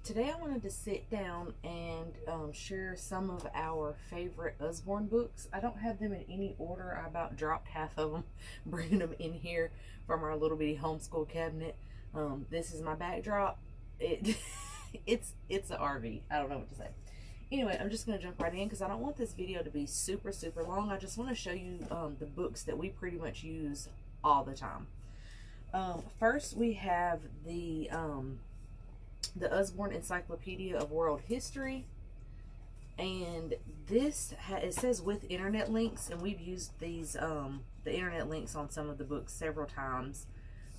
Today I wanted to sit down and share some of our favorite Usborne books. I don't have them in any order. I about dropped half of them bringing them in here from our little bitty homeschool cabinet. This is my backdrop. It's an RV. I don't know what to say. Anyway, I'm just going to jump right in because I don't want this video to be super long. I just want to show you the books that we pretty much use all the time. First we have the Usborne Encyclopedia of World History, and this it says with internet links, and we've used these the internet links on some of the books several times.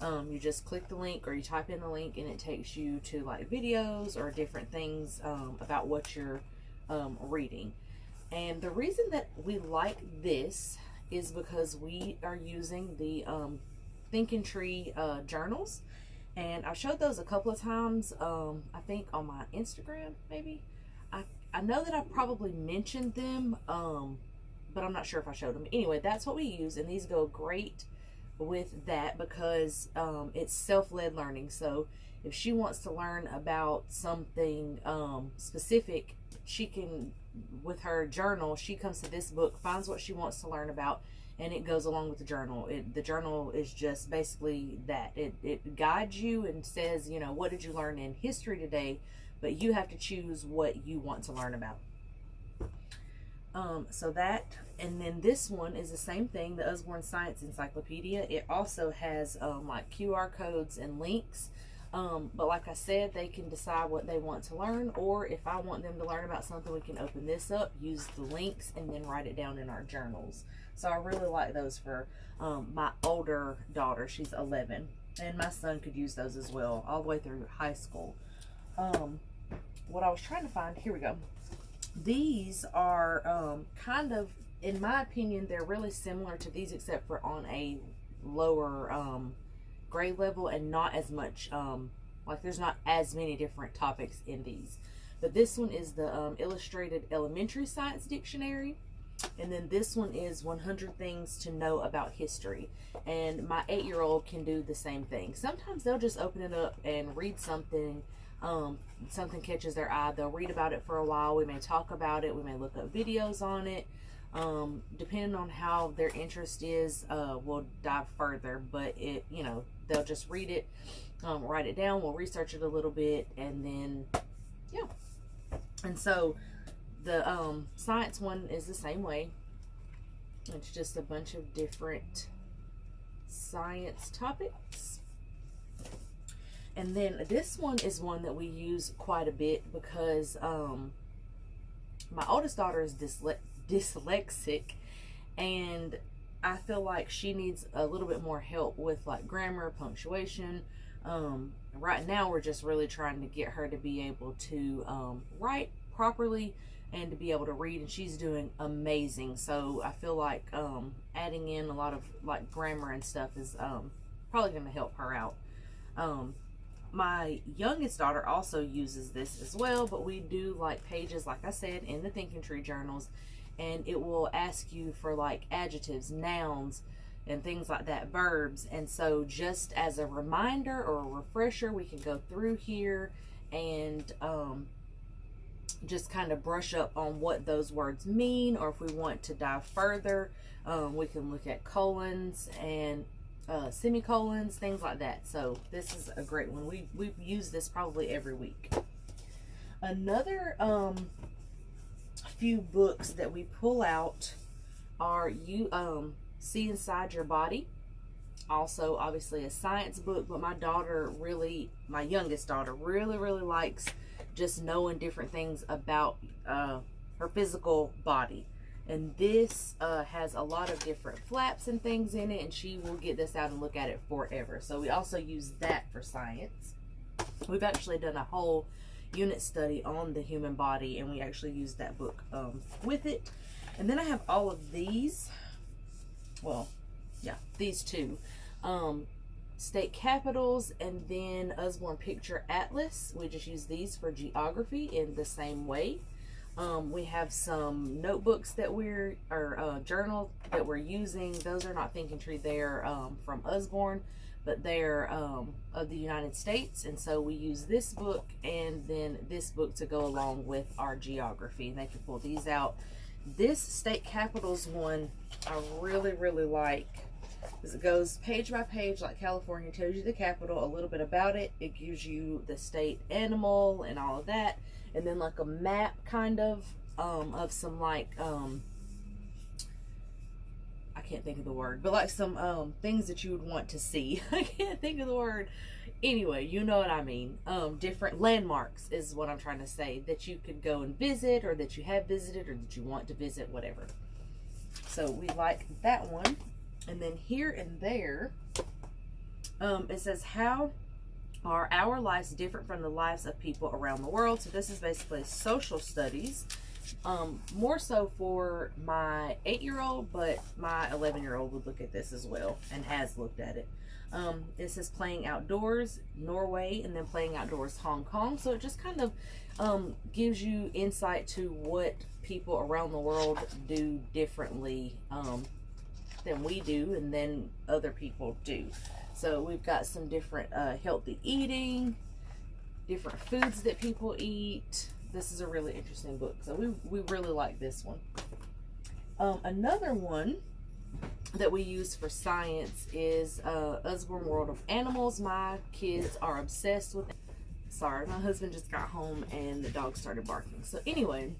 You just click the link or you type in the link and it takes you to like videos or different things about what you're reading. And the reason that we like this is because we are using the Thinking Tree journals. And I've showed those a couple of times, I think on my Instagram, maybe. I know that I probably mentioned them, but I'm not sure if I showed them. Anyway, that's what we use, and these go great with that because it's self-led learning. So if she wants to learn about something specific, she can, with her journal, she comes to this book, finds what she wants to learn about, and it goes along with the journal. The journal is just basically that. It guides you and says, you know, what did you learn in history today? But you have to choose what you want to learn about. So that, and then this one is the same thing, the Usborne Science Encyclopedia. It also has like QR codes and links. But like I said, they can decide what they want to learn, or if I want them to learn about something, we can open this up, use the links, and then write it down in our journals. So I really like those for my older daughter. She's 11, and my son could use those as well, all the way through high school. What I was trying to find, here we go. These are kind of, in my opinion, they're really similar to these, except for on a lower grade level and not as much, like there's not as many different topics in these. But this one is the Illustrated Elementary Science Dictionary. And then this one is 100 Things to Know About History. And my 8-year-old can do the same thing. Sometimes they'll just open it up and read something. Something catches their eye. They'll read about it for a while. We may talk about it. We may look up videos on it. Depending on how their interest is, we'll dive further. But it, you know, they'll just read it, write it down. We'll research it a little bit, and then, yeah. And so the science one is the same way. It's just a bunch of different science topics. And then this one is one that we use quite a bit because my oldest daughter is dyslexic, and I feel like she needs a little bit more help with like grammar, punctuation. Right now we're just really trying to get her to be able to write properly and to be able to read, and she's doing amazing. So I feel like adding in a lot of like grammar and stuff is probably going to help her out. My youngest daughter also uses this as well, but we do like pages, like I said, in the Thinking Tree journals, and it will ask you for like adjectives, nouns, and things like that, verbs. And so just as a reminder or a refresher, we can go through here and just kind of brush up on what those words mean, or if we want to dive further, we can look at colons and semicolons, things like that. So this is a great one. We've used this probably every week. Another few books that we pull out are See Inside Your Body. Also, obviously a science book, but my youngest daughter really likes just knowing different things about her physical body. And this has a lot of different flaps and things in it, and she will get this out and look at it forever. So we also use that for science. We've actually done a whole unit study on the human body, and we actually used that book with it. And then I have all of these. Well, yeah, these two. State capitals, and then Usborne Picture Atlas. We just use these for geography in the same way. We have some notebooks that or journal that we're using. Those are not Thinking Tree. They're from Usborne, but they're of the United States. And so we use this book and then this book to go along with our geography. And they can pull these out. This state capitals one I really, really like, because it goes page by page like California. Tells you the capital, a little bit about it. It gives you the state animal and all of that. And then like a map kind of some like, I can't think of the word, but like some things that you would want to see. I can't think of the word. Anyway, you know what I mean. Different landmarks is what I'm trying to say, that you could go and visit, or that you have visited, or that you want to visit, whatever. So we like that one. And then here and there, it says, how are our lives different from the lives of people around the world? So this is basically social studies, more so for my 8-year-old, but my 11-year-old would look at this as well and has looked at it. It says playing outdoors, Norway, and then playing outdoors, Hong Kong. So it just kind of gives you insight to what people around the world do differently than we do, and then other people do. So we've got some different healthy eating, different foods that people eat. This is a really interesting book. So we really like this one. Another one that we use for science is Usborne World of Animals. My kids are obsessed with it. Sorry, my husband just got home and the dog started barking. So anyway,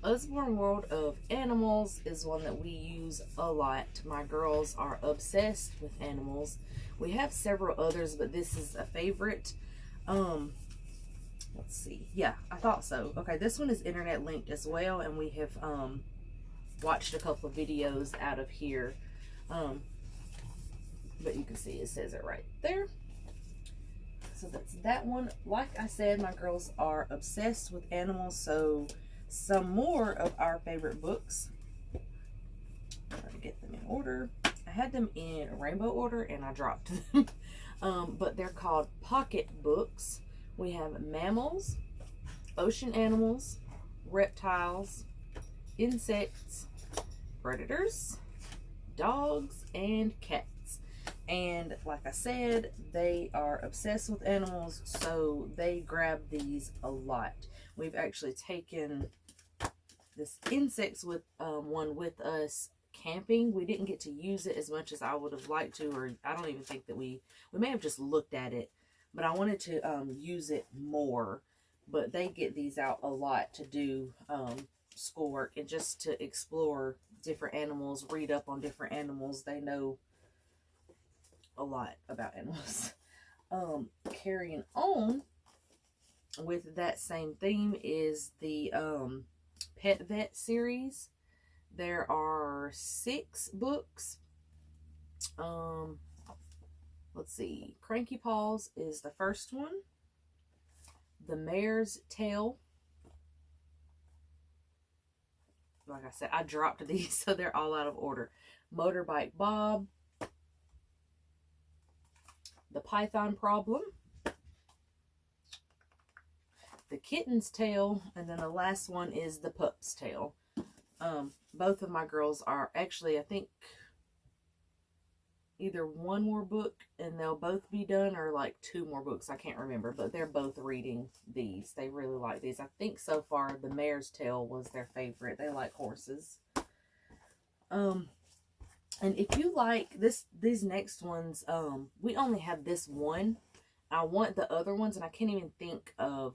Usborne World of Animals is one that we use a lot. My girls are obsessed with animals. We have several others, but this is a favorite. Let's see. Yeah, I thought so. Okay, this one is internet linked as well, and we have watched a couple of videos out of here. But you can see it says it right there. So that's that one. Like I said, my girls are obsessed with animals, so some more of our favorite books. I'm trying to get them in order. I had them in rainbow order and I dropped them. But they're called pocket books. We have mammals, ocean animals, reptiles, insects, predators, dogs, and cats. And like I said, they are obsessed with animals, so they grab these a lot. We've actually taken this insects with one with us camping. We didn't get to use it as much as I would have liked to, or I don't even think that we may have just looked at it, but I wanted to use it more. But they get these out a lot to do schoolwork and just to explore different animals, read up on different animals. They know a lot about animals. Carrying on with that same theme is the Pet Vet series. There are 6 books. Let's see. Cranky Paws is the first one. The Mare's Tail. Like I said, I dropped these, so they're all out of order. Motorbike Bob. The Python Problem. The Kitten's Tale. And then the last one is The Pup's Tale. Both of my girls are actually, I think, either one more book and they'll both be done, or like 2 more books. I can't remember, but they're both reading these. They really like these. I think so far The Mare's Tail was their favorite. They like horses. And if you like these next ones, we only have this one. I want the other ones, and I can't even think of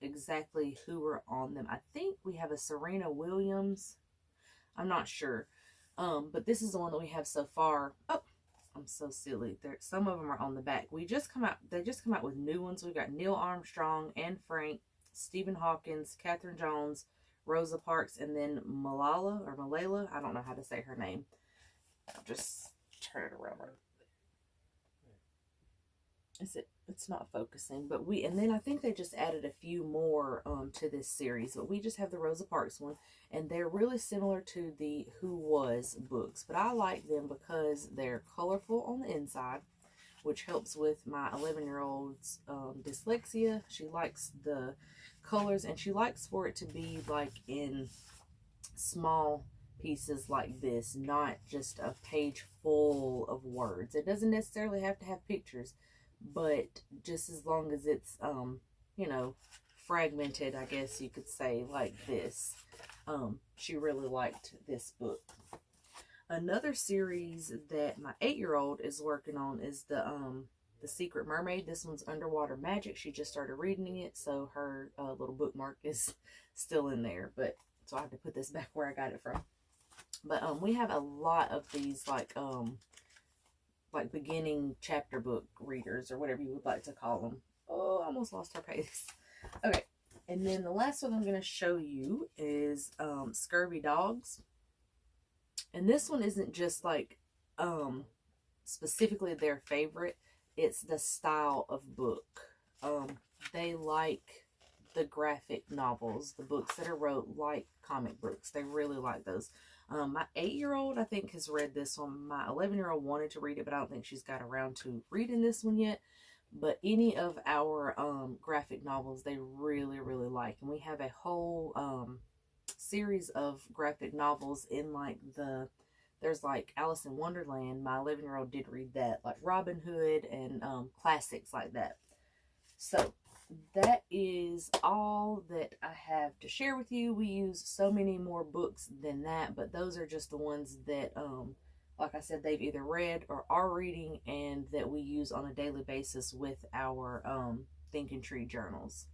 exactly who are on them. I think we have a Serena Williams. I'm not sure. But this is the one that we have so far. Oh, I'm so silly. Some of them are on the back. They just come out with new ones. We've got Neil Armstrong, Anne Frank, Stephen Hawkins, Catherine Jones, Rosa Parks, and then Malala. I don't know how to say her name. I'll just turn it around. It's not focusing, but and then I think they just added a few more to this series, but we just have the Rosa Parks one, and they're really similar to the Who Was books, but I like them because they're colorful on the inside, which helps with my 11-year-old's dyslexia. She likes the colors, and she likes for it to be like in small pieces like this, not just a page full of words. It doesn't necessarily have to have pictures, but just as long as it's you know, fragmented, I guess you could say, like this. She really liked this book. Another series that my 8-year-old is working on is the Secret Mermaid. This one's Underwater Magic. She just started reading it, so her little bookmark is still in there, but so I have to put this back where I got it from. But we have a lot of these like beginning chapter book readers, or whatever you would like to call them. Oh, I almost lost her pace. Okay, and then the last one I'm going to show you is Scurvy Dogs. And this one isn't just like specifically their favorite. It's the style of book. They like the graphic novels, the books that are wrote like comic books. They really like those. My 8-year-old, I think, has read this one. My 11-year-old wanted to read it, but I don't think she's got around to reading this one yet. But any of our graphic novels, they really, really like. And we have a whole series of graphic novels in like there's like Alice in Wonderland. My 11-year-old did read that, like Robin Hood and classics like that. So that is all that I have to share with you. We use so many more books than that, but those are just the ones that, like I said, they've either read or are reading, and that we use on a daily basis with our Think and Tree journals.